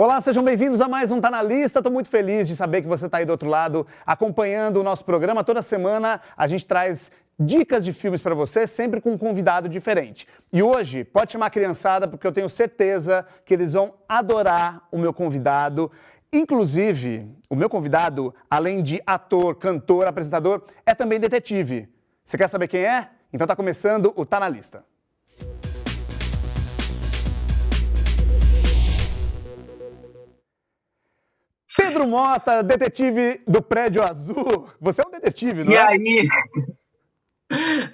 Olá, sejam bem-vindos a mais um Tá na Lista. Estou muito feliz de saber que você está aí do outro lado acompanhando o nosso programa. Toda semana a gente traz dicas de filmes para você, sempre com um convidado diferente. E hoje, pode chamar a criançada, porque eu tenho certeza que eles vão adorar o meu convidado. Inclusive, o meu convidado, além de ator, cantor, apresentador, é também detetive. Você quer saber quem é? Então tá começando o Tá na Lista. Pedro Mota, detetive do Prédio Azul. Você é um detetive, não é? E aí?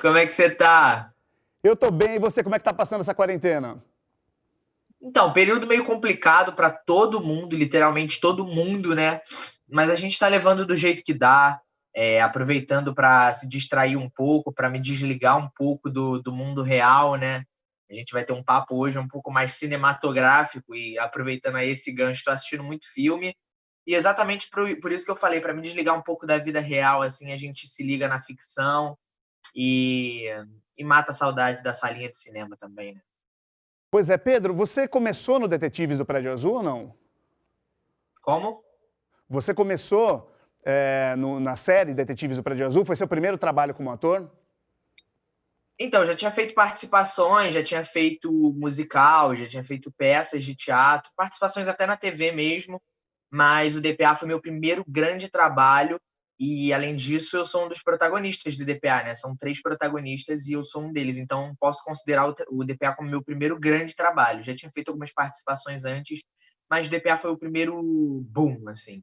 Como é que você tá? Eu tô bem, e você, como é que tá passando essa quarentena? Então, período meio complicado para todo mundo, literalmente todo mundo, né? Mas a gente tá levando do jeito que dá, aproveitando para se distrair um pouco, para me desligar um pouco do mundo real, né? A gente vai ter um papo hoje um pouco mais cinematográfico e aproveitando aí esse gancho, tô assistindo muito filme. E exatamente por isso que eu falei, para me desligar um pouco da vida real, assim, a gente se liga na ficção e, e mata a saudade da salinha de cinema também, né? Pois é, Pedro, você começou no Detetives do Prédio Azul ou não? Como? Você começou na série Detetives do Prédio Azul? Foi seu primeiro trabalho como ator? Então, já tinha feito participações, já tinha feito musical, já tinha feito peças de teatro, participações até na TV mesmo, mas o DPA foi meu primeiro grande trabalho e, além disso, eu sou um dos protagonistas do DPA, né? São 3 protagonistas e eu sou um deles, então posso considerar o DPA como meu primeiro grande trabalho. Já tinha feito algumas participações antes, mas o DPA foi o primeiro boom, assim.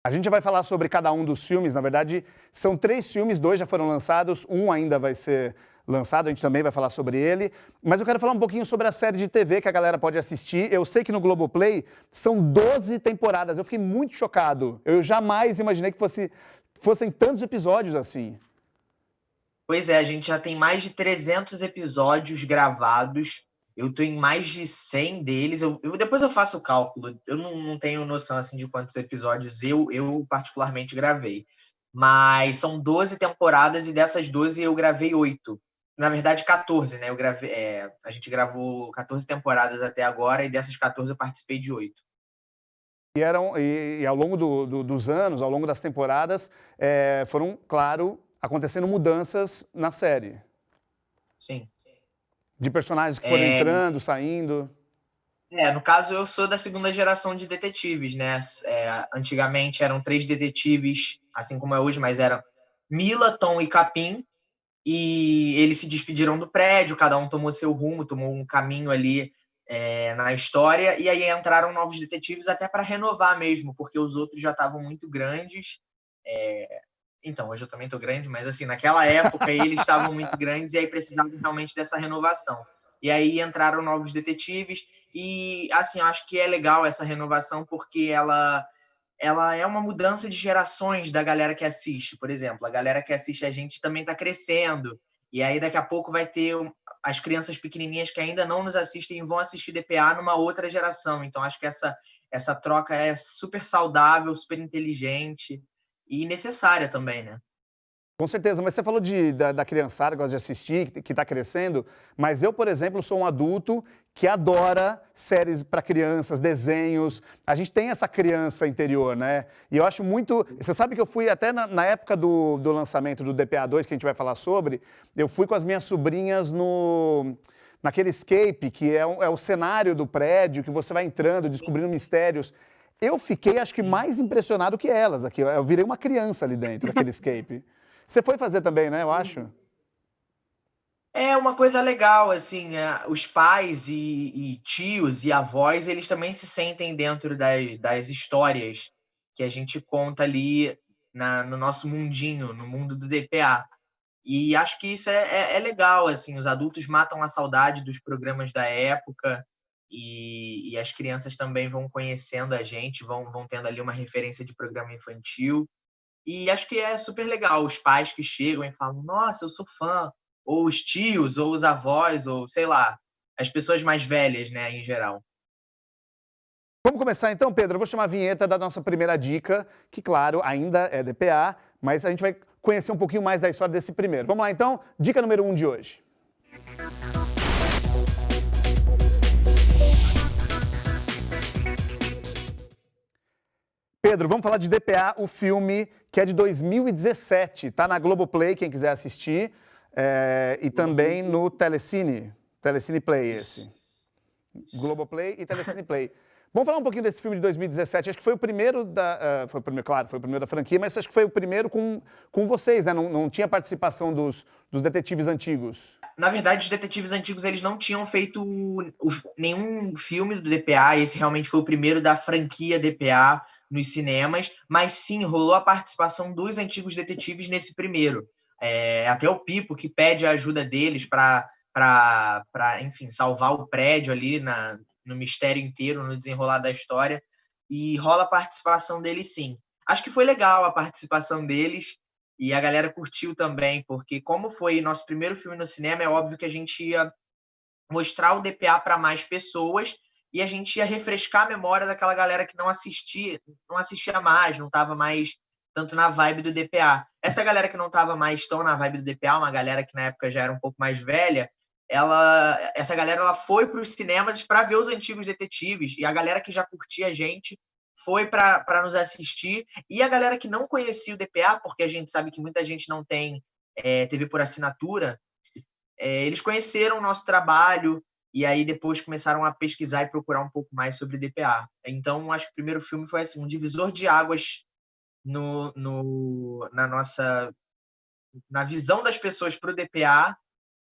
A gente já vai falar sobre cada um dos filmes, na verdade, são 3 filmes, 2 já foram lançados, um ainda vai ser lançado, a gente também vai falar sobre ele. Mas eu quero falar um pouquinho sobre a série de TV que a galera pode assistir. Eu sei que no Globoplay são 12 temporadas, eu fiquei muito chocado. Eu jamais imaginei que fossem tantos episódios assim. Pois é, a gente já tem mais de 300 episódios gravados. Eu tô em mais de 100 deles. Depois eu faço o cálculo. Eu não tenho noção assim de quantos episódios eu particularmente gravei. Mas são 12 temporadas e dessas 12 eu gravei 8. Na verdade, 14, né? A gente gravou 14 temporadas até agora e dessas 14 eu participei de 8. E ao longo dos anos, ao longo das temporadas, foram, claro, acontecendo mudanças na série. Sim. De personagens que foram entrando, saindo. No caso, eu sou da segunda geração de detetives, né? Antigamente eram 3 detetives, assim como é hoje, mas eram Mila, Tom e Capim, e eles se despediram do prédio, cada um tomou seu rumo, tomou um caminho ali na história, e aí entraram novos detetives até para renovar mesmo, porque os outros já estavam muito grandes. Então, hoje eu também estou grande, mas assim, naquela época eles estavam muito grandes e aí precisavam realmente dessa renovação. E aí entraram novos detetives e, assim, eu acho que é legal essa renovação porque ela é uma mudança de gerações da galera que assiste. Por exemplo, a galera que assiste a gente também está crescendo. E aí daqui a pouco vai ter as crianças pequenininhas que ainda não nos assistem e vão assistir DPA numa outra geração. Então, acho que essa troca é super saudável, super inteligente e necessária também, né? Com certeza, mas você falou da criançada que gosta de assistir, que está crescendo, mas eu, por exemplo, sou um adulto que adora séries para crianças, desenhos. A gente tem essa criança interior, né? E eu acho muito... Você sabe que eu fui até na época do lançamento do DPA 2, que a gente vai falar sobre, eu fui com as minhas sobrinhas naquele escape, que é o cenário do prédio, que você vai entrando, descobrindo mistérios. Eu fiquei, acho que, mais impressionado que elas aqui. Eu virei uma criança ali dentro daquele escape. Você foi fazer também, né, eu acho? É uma coisa legal, assim, os pais e tios e avós, eles também se sentem dentro das histórias que a gente conta ali no nosso mundinho, no mundo do DPA. E acho que isso é legal, assim, os adultos matam a saudade dos programas da época e as crianças também vão conhecendo a gente, vão tendo ali uma referência de programa infantil. E acho que é super legal os pais que chegam e falam, nossa, eu sou fã, ou os tios, ou os avós, ou sei lá, as pessoas mais velhas, né, em geral. Vamos começar então, Pedro? Eu vou chamar a vinheta da nossa primeira dica, que, claro, ainda é DPA, mas a gente vai conhecer um pouquinho mais da história desse primeiro. Vamos lá então, dica número 1 de hoje. Pedro, vamos falar de DPA, o filme que é de 2017. Tá na Globoplay, quem quiser assistir. E também no Telecine. Telecine Play esse. Globoplay e Telecine Play. Vamos falar um pouquinho desse filme de 2017. Acho que foi o primeiro foi o primeiro, claro, foi o primeiro da franquia, mas acho que foi o primeiro com vocês, né? Não tinha participação dos detetives antigos. Na verdade, os detetives antigos eles não tinham feito nenhum filme do DPA. Esse realmente foi o primeiro da franquia DPA nos cinemas, mas sim, rolou a participação dos antigos detetives nesse primeiro. Até o Pipo, que pede a ajuda deles para, enfim, salvar o prédio ali no mistério inteiro, no desenrolar da história, e rola a participação deles sim. Acho que foi legal a participação deles, e a galera curtiu também, porque como foi nosso primeiro filme no cinema, é óbvio que a gente ia mostrar o DPA para mais pessoas e a gente ia refrescar a memória daquela galera que não assistia mais, não estava mais tanto na vibe do DPA. Essa galera que não estava mais tão na vibe do DPA, uma galera que na época já era um pouco mais velha, essa galera ela foi para os cinemas para ver os antigos detetives, e a galera que já curtia a gente foi para nos assistir, e a galera que não conhecia o DPA, porque a gente sabe que muita gente não tem TV por assinatura, eles conheceram o nosso trabalho e aí depois começaram a pesquisar e procurar um pouco mais sobre DPA. Então, acho que o primeiro filme foi assim, um divisor de águas na visão das pessoas para o DPA.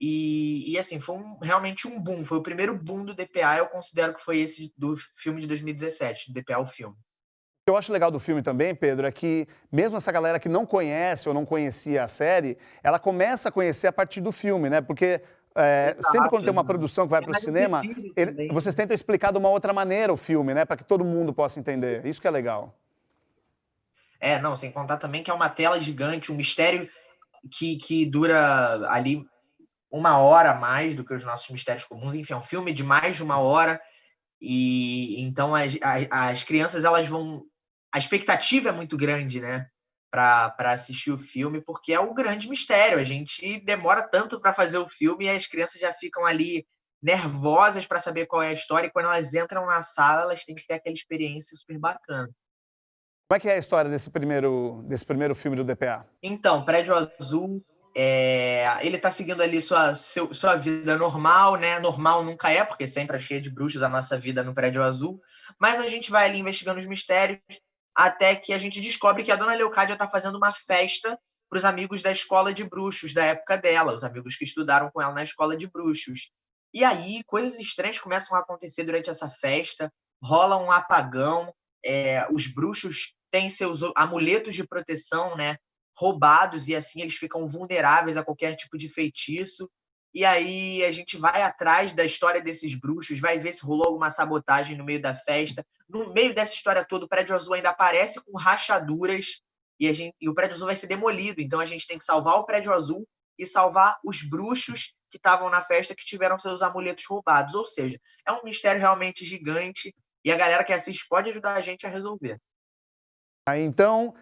E assim, foi realmente um boom. Foi o primeiro boom do DPA. Eu considero que foi esse do filme de 2017, do DPA, o filme. O que eu acho legal do filme também, Pedro, é que mesmo essa galera que não conhece ou não conhecia a série, ela começa a conhecer a partir do filme, né? Porque sempre quando tem uma produção que vai para o cinema, vocês tentam explicar de uma outra maneira o filme, né? Para que todo mundo possa entender. Isso que é legal. Não, sem contar também que é uma tela gigante, um mistério que dura ali 1 hora a mais do que os nossos mistérios comuns. Enfim, é um filme de mais de 1 hora. E então as crianças elas vão. A expectativa é muito grande, né? Para assistir o filme, porque é um grande mistério. A gente demora tanto para fazer o filme e as crianças já ficam ali nervosas para saber qual é a história. E quando elas entram na sala, elas têm que ter aquela experiência super bacana. Como é que é a história desse primeiro filme do DPA? Então, Prédio Azul, ele está seguindo ali sua vida normal, né? Normal nunca é, porque sempre é cheia de bruxos a nossa vida no Prédio Azul. Mas a gente vai ali investigando os mistérios até que a gente descobre que a Dona Leocádia está fazendo uma festa para os amigos da escola de bruxos da época dela, os amigos que estudaram com ela na escola de bruxos. E aí, coisas estranhas começam a acontecer durante essa festa, rola um apagão, os bruxos têm seus amuletos de proteção, né, roubados, e assim eles ficam vulneráveis a qualquer tipo de feitiço. E aí a gente vai atrás da história desses bruxos, vai ver se rolou alguma sabotagem no meio da festa. No meio dessa história toda, o Prédio Azul ainda aparece com rachaduras e o Prédio Azul vai ser demolido. Então a gente tem que salvar o Prédio Azul e salvar os bruxos que estavam na festa que tiveram seus amuletos roubados. Ou seja, é um mistério realmente gigante e a galera que assiste pode ajudar a gente a resolver. Então,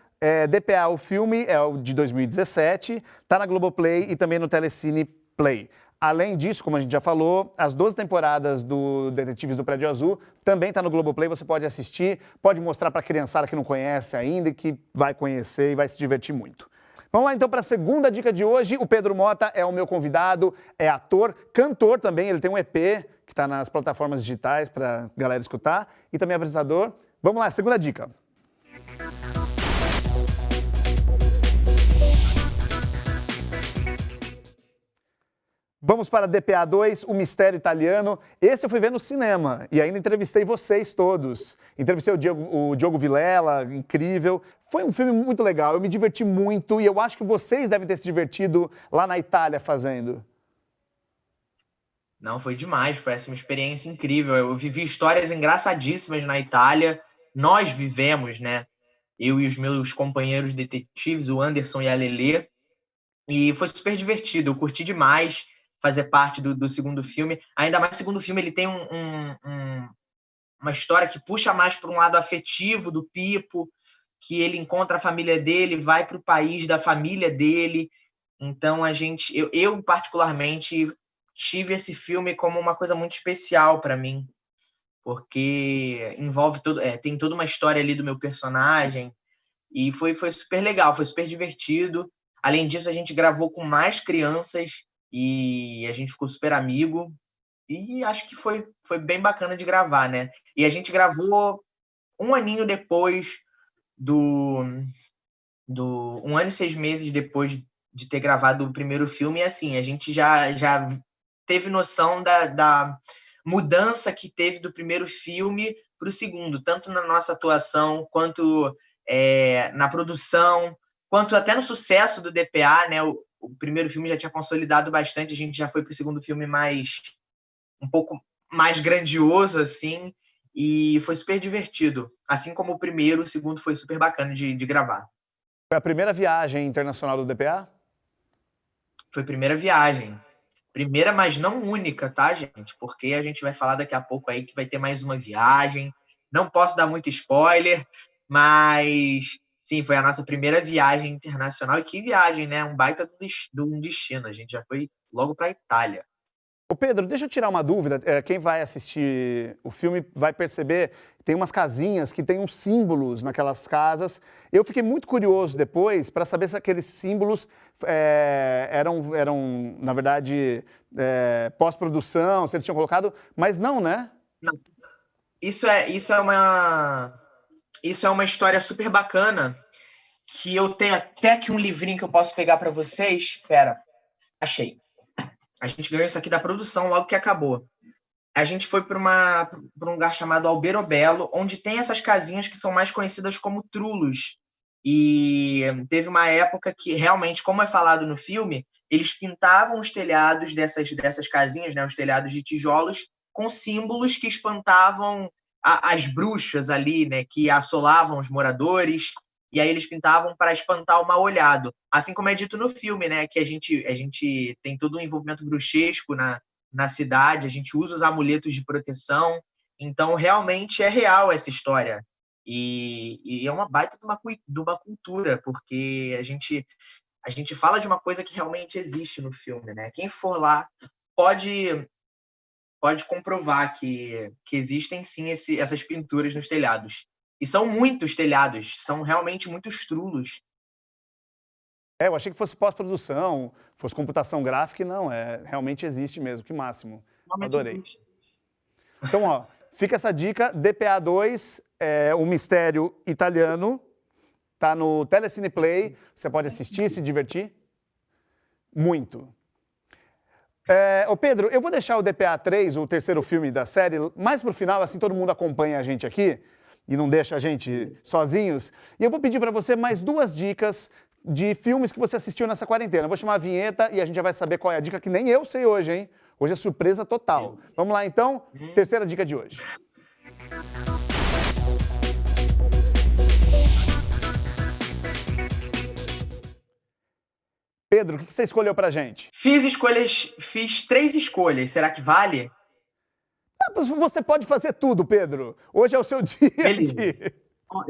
DPA, o filme é o de 2017, está na Globoplay e também no Telecine Play. Além disso, como a gente já falou, as 12 temporadas do Detetives do Prédio Azul também está no Globoplay, você pode assistir, pode mostrar para a criançada que não conhece ainda e que vai conhecer e vai se divertir muito. Vamos lá então para a segunda dica de hoje. O Pedro Mota é o meu convidado, é ator, cantor também, ele tem um EP que está nas plataformas digitais para a galera escutar e também apresentador. Vamos lá, segunda dica. Vamos para DPA 2, O Mistério Italiano. Esse eu fui ver no cinema e ainda entrevistei vocês todos. Entrevistei o Diogo Vilela, incrível. Foi um filme muito legal, eu me diverti muito e eu acho que vocês devem ter se divertido lá na Itália fazendo. Não, foi demais, foi essa uma experiência incrível. Eu vivi histórias engraçadíssimas na Itália. Nós vivemos, né? Eu e os meus companheiros detetives, o Anderson e a Lelê. E foi super divertido, eu curti demais fazer parte do segundo filme. Ainda mais o segundo filme, ele tem uma história que puxa mais para um lado afetivo do Pipo, que ele encontra a família dele, vai para o país da família dele. Então eu particularmente tive esse filme como uma coisa muito especial para mim. porque envolve tem toda uma história ali do meu personagem, e foi super legal, foi super divertido. Além disso, a gente gravou com mais crianças e a gente ficou super amigo, e acho que foi bem bacana de gravar, né? E a gente gravou um aninho depois do 1 ano e 6 meses depois de ter gravado o primeiro filme, e assim, a gente já teve noção da mudança que teve do primeiro filme para o segundo, tanto na nossa atuação, quanto na produção, quanto até no sucesso do DPA, né? O primeiro filme já tinha consolidado bastante, a gente já foi para o segundo filme um pouco mais grandioso, assim, e foi super divertido. Assim como o primeiro, o segundo foi super bacana de gravar. Foi a primeira viagem internacional do DPA? Foi a primeira viagem. Primeira, mas não única, tá, gente? Porque a gente vai falar daqui a pouco aí que vai ter mais uma viagem. Não posso dar muito spoiler, mas sim, foi a nossa primeira viagem internacional. E que viagem, né? Um baita de um destino. A gente já foi logo para a Itália. Ô Pedro, deixa eu tirar uma dúvida. Quem vai assistir o filme vai perceber que tem umas casinhas que tem uns símbolos naquelas casas. Eu fiquei muito curioso depois para saber se aqueles símbolos eram, na verdade, pós-produção, se eles tinham colocado, mas não, né? Não. Isso é uma história super bacana, que eu tenho até aqui um livrinho que eu posso pegar para vocês. Espera, achei. A gente ganhou isso aqui da produção logo que acabou. A gente foi para um lugar chamado Alberobello, onde tem essas casinhas que são mais conhecidas como trulos. E teve uma época que, realmente, como é falado no filme, eles pintavam os telhados dessas casinhas, né, os telhados de tijolos, com símbolos que espantavam as bruxas ali, né, que assolavam os moradores. E aí eles pintavam para espantar o mal-olhado. Assim como é dito no filme, né, que a gente tem todo um envolvimento bruxesco na cidade, a gente usa os amuletos de proteção. Então, realmente é real essa história. E é uma baita de uma cultura, porque a gente fala de uma coisa que realmente existe no filme, né? Quem for lá pode comprovar que existem sim essas pinturas nos telhados. E são muitos telhados, são realmente muitos trulos. Eu achei que fosse pós-produção, fosse computação gráfica, e não, realmente existe mesmo, que máximo. Realmente Adorei. existe. Então, ó, fica essa dica, DPA 2, o mistério italiano, tá no Telecine Play, você pode assistir, se divertir, muito. Ô Pedro, eu vou deixar o DPA 3, o terceiro filme da série, mais pro final, assim todo mundo acompanha a gente aqui, e não deixa a gente sozinhos, e eu vou pedir para você mais 2 dicas de filmes que você assistiu nessa quarentena. Eu vou chamar a vinheta e a gente já vai saber qual é a dica, que nem eu sei hoje, hein? Hoje é surpresa total. Vamos lá, então? Terceira dica de hoje. Pedro, o que você escolheu pra gente? Fiz 3 escolhas. Será que vale? Você pode fazer tudo, Pedro. Hoje é o seu dia aqui. Ó,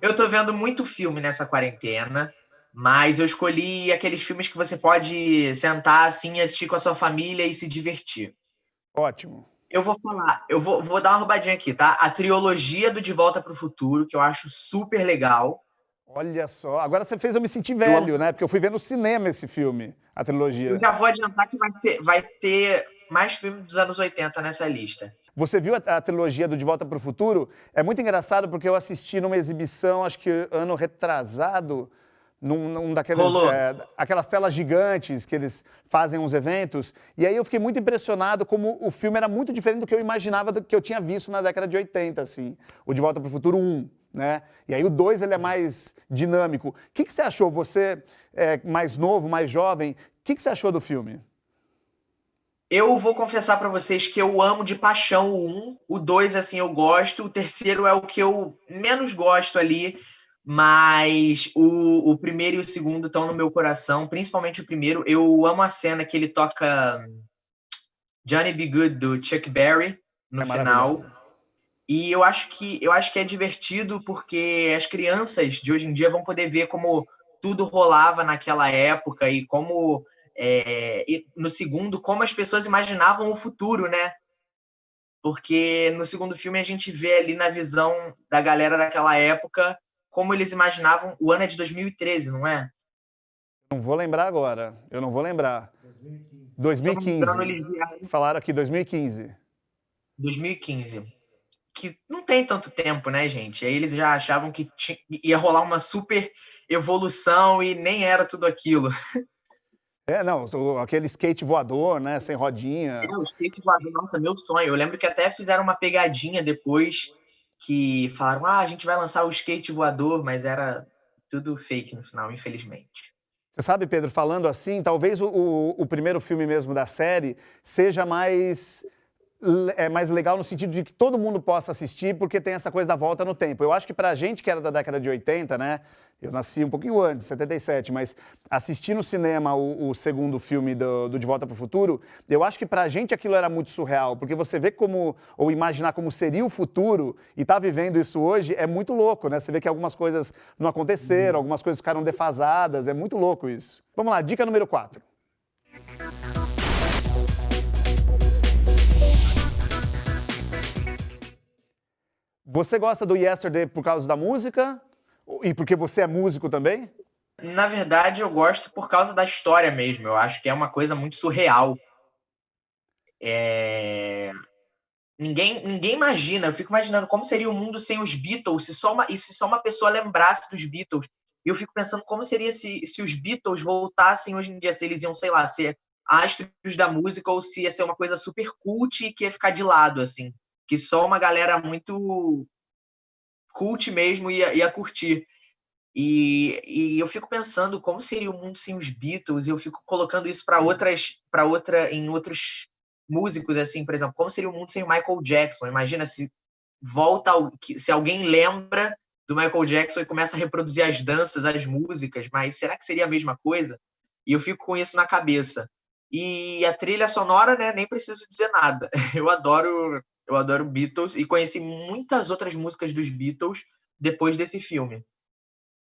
eu tô vendo muito filme nessa quarentena, mas eu escolhi aqueles filmes que você pode sentar assim, assistir com a sua família e se divertir. Ótimo. Eu vou dar uma roubadinha aqui, tá? A trilogia do De Volta para o Futuro, que eu acho super legal. Olha só, agora você fez eu me sentir velho, né? Porque eu fui ver no cinema esse filme, a trilogia. Eu já vou adiantar que vai ter mais filmes dos anos 80 nessa lista. Você viu a trilogia do De Volta para o Futuro? É muito engraçado porque eu assisti numa exibição, acho que ano retrasado, num daqueles, aquelas telas gigantes que eles fazem uns eventos, e aí eu fiquei muito impressionado como o filme era muito diferente do que eu imaginava, do que eu tinha visto na década de 80, assim, o De Volta para o Futuro 1, né? E aí o 2 ele é mais dinâmico. O que você achou? Você é mais novo, mais jovem, o que você achou do filme? Eu vou confessar para vocês que eu amo de paixão o 1, o 2, assim, eu gosto, o terceiro é o que eu menos gosto ali, mas o primeiro e o segundo estão no meu coração, principalmente o primeiro. Eu amo a cena que ele toca Johnny B. Good, do Chuck Berry, no final. E eu acho que é divertido porque as crianças de hoje em dia vão poder ver como tudo rolava naquela época e como, e no segundo, como as pessoas imaginavam o futuro, né? porque no segundo filme a gente vê ali na visão da galera daquela época como eles imaginavam. O ano é de 2013, não é? Não vou lembrar agora. Eu não vou lembrar. Se eu não me engano, 2015. eles vieram Falaram aqui 2015. 2015. Que não tem tanto tempo, né, gente? Aí eles já achavam que ia rolar uma super evolução e nem era tudo aquilo. Não, aquele skate voador, né? Sem rodinha. O skate voador, nossa, meu sonho. Eu lembro que até fizeram uma pegadinha depois que falaram, a gente vai lançar o skate voador, mas era tudo fake no final, infelizmente. Você sabe, Pedro, falando assim, talvez o primeiro filme mesmo da série seja mais legal no sentido de que todo mundo possa assistir, porque tem essa coisa da volta no tempo. Eu acho que pra gente que era da década de 80, né? Eu nasci um pouquinho antes, 77, mas assistir no cinema o segundo filme do De Volta para o Futuro, eu acho que pra gente aquilo era muito surreal, porque você vê como, ou imaginar como seria o futuro e tá vivendo isso hoje é muito louco, né? Você vê que algumas coisas não aconteceram, algumas coisas ficaram defasadas, é muito louco isso. Vamos lá, dica número 4. Você gosta do Yesterday por causa da música? E porque você é músico também? Na verdade, eu gosto por causa da história mesmo. Eu acho que é uma coisa muito surreal. Ninguém imagina. Eu fico imaginando como seria o mundo sem os Beatles, se só uma pessoa lembrasse dos Beatles. E eu fico pensando como seria se os Beatles voltassem hoje em dia, se eles iam, sei lá, ser astros da música ou se ia ser uma coisa super cult e que ia ficar de lado, assim. Que só uma galera muito cult mesmo ia curtir. E eu fico pensando como seria o mundo sem os Beatles, e eu fico colocando isso em outros músicos, assim, por exemplo, como seria o mundo sem o Michael Jackson? Imagina se alguém lembra do Michael Jackson e começa a reproduzir as danças, as músicas, mas será que seria a mesma coisa? E eu fico com isso na cabeça. E a trilha sonora, né, nem preciso dizer nada. Eu adoro Beatles e conheci muitas outras músicas dos Beatles depois desse filme.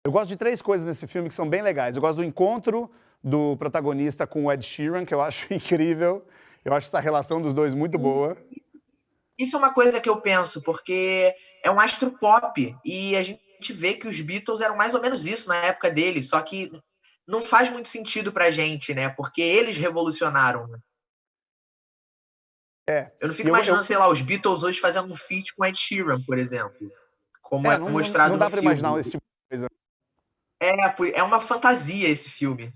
Eu gosto de 3 coisas nesse filme que são bem legais. Eu gosto do encontro do protagonista com o Ed Sheeran, que eu acho incrível. Eu acho essa relação dos dois muito boa. Isso é uma coisa que eu penso, porque é um astro pop e a gente vê que os Beatles eram mais ou menos isso na época deles, só que não faz muito sentido pra gente, né? Porque eles revolucionaram. Eu não fico imaginando, sei lá, os Beatles hoje fazendo um feat com Ed Sheeran, por exemplo, como é mostrado não dá no para filme. imaginar esse tipo de coisa. É uma fantasia esse filme.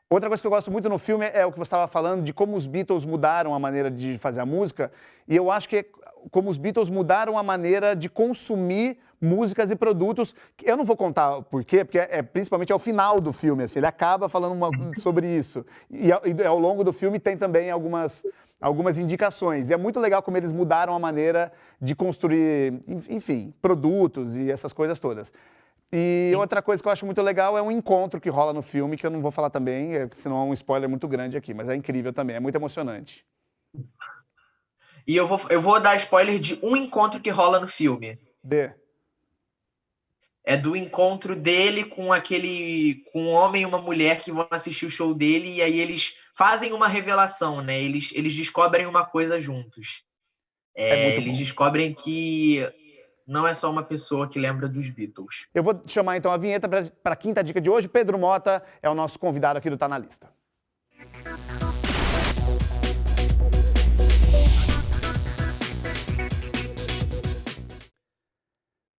Outra coisa que eu gosto muito no filme é o que você estava falando, de como os Beatles mudaram a maneira de fazer a música. E eu acho que é como os Beatles mudaram a maneira de consumir músicas e produtos. Eu não vou contar por quê, porque principalmente é o final do filme. Assim, ele acaba falando sobre isso. E ao longo do filme tem também algumas indicações. E é muito legal como eles mudaram a maneira de construir, enfim, produtos e essas coisas todas. E outra coisa que eu acho muito legal é um encontro que rola no filme, que eu não vou falar também, senão é um spoiler muito grande aqui, mas é incrível também, é muito emocionante. E eu vou dar spoiler de um encontro que rola no filme. É do encontro dele com um homem e uma mulher que vão assistir o show dele, e aí eles fazem uma revelação, né? Eles descobrem uma coisa juntos. Eles descobrem que não é só uma pessoa que lembra dos Beatles. Eu vou chamar então a vinheta para a quinta dica de hoje. Pedro Mota é o nosso convidado aqui do Tá Na Lista.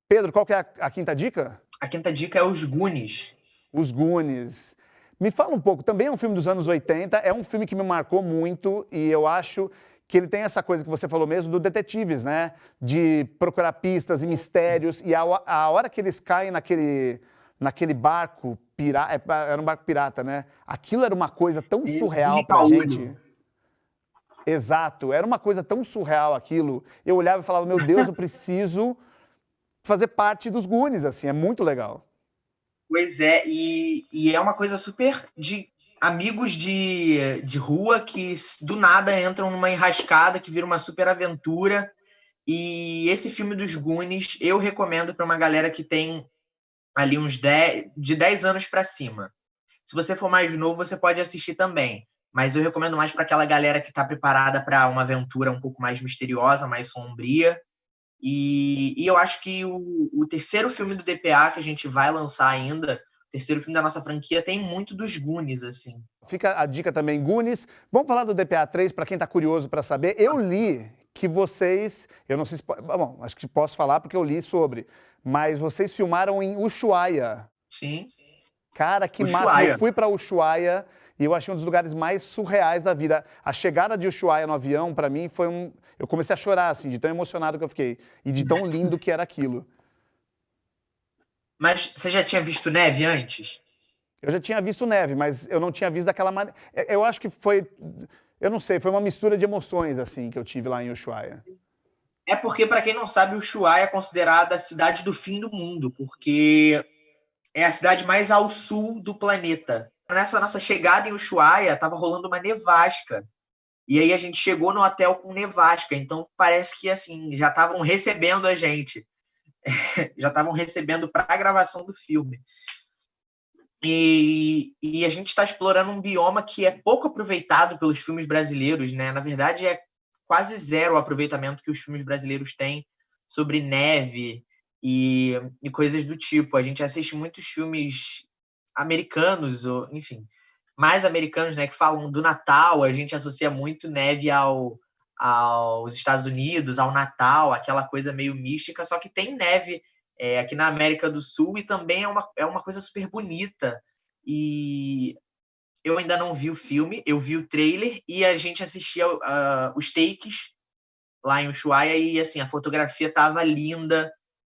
Pedro, qual que é a quinta dica? A quinta dica é Os Goonies. Os Goonies. Me fala um pouco, também é um filme dos anos 80, é um filme que me marcou muito e eu acho que ele tem essa coisa que você falou mesmo do detetives, né? De procurar pistas e mistérios. E a hora que eles caem naquele barco pirata, era um barco pirata, né? Aquilo era uma coisa tão surreal pra gente. Exato, era uma coisa tão surreal aquilo. Eu olhava e falava, meu Deus, eu preciso fazer parte dos Goonies, assim, é muito legal. Pois é, e é uma coisa super de amigos de rua que do nada entram numa enrascada que vira uma super aventura. E esse filme dos Goonies eu recomendo para uma galera que tem ali de 10 anos para cima. Se você for mais novo, você pode assistir também. mas eu recomendo mais para aquela galera que está preparada para uma aventura um pouco mais misteriosa, mais sombria. E eu acho que o terceiro filme do DPA que a gente vai lançar ainda, o terceiro filme da nossa franquia, tem muito dos Goonies, assim. Fica a dica também, Goonies. Vamos falar do DPA 3 para quem está curioso para saber. Eu li que vocês, eu não sei se, bom, acho que posso falar porque eu li sobre, mas vocês filmaram em Ushuaia. Sim. Cara, que Ushuaia. massa! Eu fui para Ushuaia e eu achei um dos lugares mais surreais da vida. A chegada de Ushuaia no avião, para mim, foi um... Eu comecei a chorar, assim, de tão emocionado que eu fiquei. E de tão lindo que era aquilo. Mas você já tinha visto neve antes? Eu já tinha visto neve, mas eu não tinha visto daquela maneira... Eu acho que foi... Eu não sei, foi uma mistura de emoções, assim, que eu tive lá em Ushuaia. É porque, para quem não sabe, Ushuaia é considerada a cidade do fim do mundo, porque é a cidade mais ao sul do planeta. Nessa nossa chegada em Ushuaia, estava rolando uma nevasca. E aí a gente chegou no hotel com nevasca. Então parece que assim já estavam recebendo a gente. Já estavam recebendo para a gravação do filme. E a gente está explorando um bioma que é pouco aproveitado pelos filmes brasileiros, né? Na verdade, é quase zero o aproveitamento que os filmes brasileiros têm sobre neve e coisas do tipo. A gente assiste muitos filmes americanos, ou, enfim, mais americanos, né, que falam do Natal. A gente associa muito neve aos Estados Unidos, ao Natal, aquela coisa meio mística, só que tem neve aqui na América do Sul e também é uma coisa super bonita. E eu ainda não vi o filme, eu vi o trailer e a gente assistia os takes lá em Ushuaia e assim, a fotografia estava linda.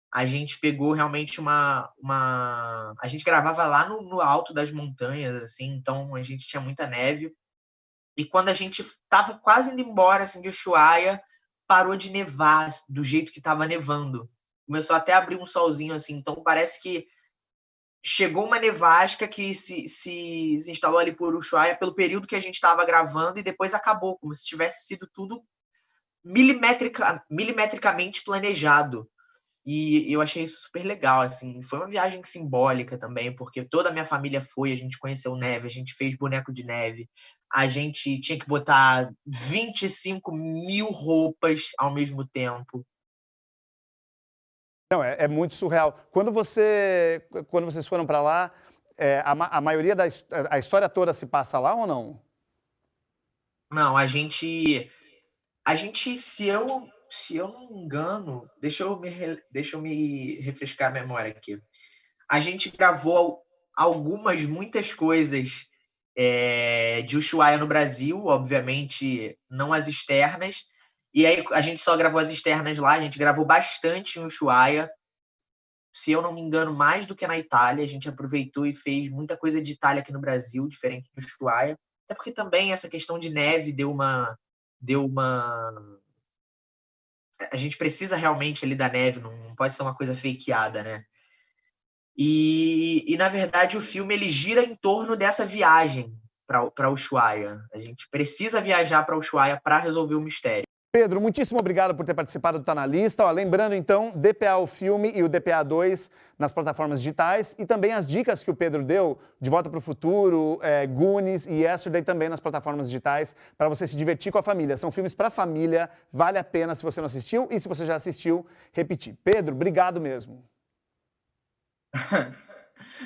A gente pegou realmente a gente gravava lá no alto das montanhas, assim, então a gente tinha muita neve. E quando a gente estava quase indo embora, assim, de Ushuaia, parou de nevar do jeito que estava nevando. Começou até a abrir um solzinho, assim, então parece que chegou uma nevasca que se instalou ali por Ushuaia pelo período que a gente estava gravando e depois acabou, como se tivesse sido tudo milimetricamente planejado. E eu achei isso super legal, assim. Foi uma viagem simbólica também, porque toda a minha família foi, a gente conheceu neve, a gente fez boneco de neve, a gente tinha que botar 25 mil roupas ao mesmo tempo. Não, é muito surreal. Quando vocês foram para lá, a maioria a história toda se passa lá ou não? Não, se eu não me engano, deixa eu me refrescar a memória aqui. A gente gravou muitas coisas de Ushuaia no Brasil, obviamente não as externas. E aí a gente só gravou as externas lá, a gente gravou bastante em Ushuaia. Se eu não me engano, mais do que na Itália, a gente aproveitou e fez muita coisa de Itália aqui no Brasil, diferente do Ushuaia. Até porque também essa questão de neve deu uma a gente precisa realmente ali da neve, não pode ser uma coisa fakeada, né? E na verdade, o filme ele gira em torno dessa viagem para Ushuaia. A gente precisa viajar para Ushuaia para resolver o mistério. Pedro, muitíssimo obrigado por ter participado do Tá Na Lista. Ó, lembrando, então, DPA o filme e o DPA 2 nas plataformas digitais e também as dicas que o Pedro deu, De Volta para o Futuro, Goonies e Yesterday também nas plataformas digitais, para você se divertir com a família. São filmes para família, vale a pena se você não assistiu e se você já assistiu, repetir. Pedro, obrigado mesmo.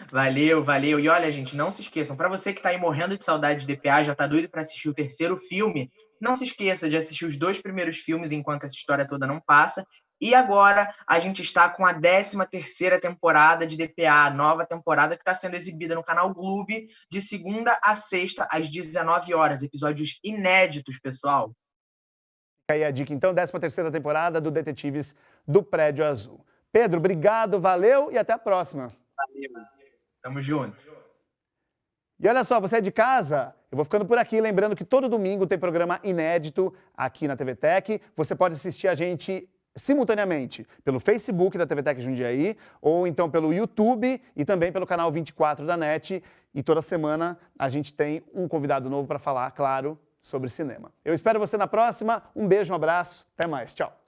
Valeu, valeu. E olha, gente, não se esqueçam, para você que está aí morrendo de saudade de DPA, já está doido para assistir o terceiro filme, não se esqueça de assistir os 2 primeiros filmes enquanto essa história toda não passa. E agora a gente está com a 13ª temporada de DPA, nova temporada que está sendo exibida no canal Gloob de segunda a sexta às 19 horas. Episódios inéditos, pessoal. Fica aí a dica, então, 13ª temporada do Detetives do Prédio Azul. Pedro, obrigado, valeu e até a próxima. Valeu. Tamo junto. E olha só, você é de casa? Eu vou ficando por aqui, lembrando que todo domingo tem programa inédito aqui na TV Tech. Você pode assistir a gente simultaneamente pelo Facebook da TV Tech Jundiaí, ou então pelo YouTube e também pelo canal 24 da NET. E toda semana a gente tem um convidado novo para falar, claro, sobre cinema. Eu espero você na próxima. Um beijo, um abraço, até mais, tchau.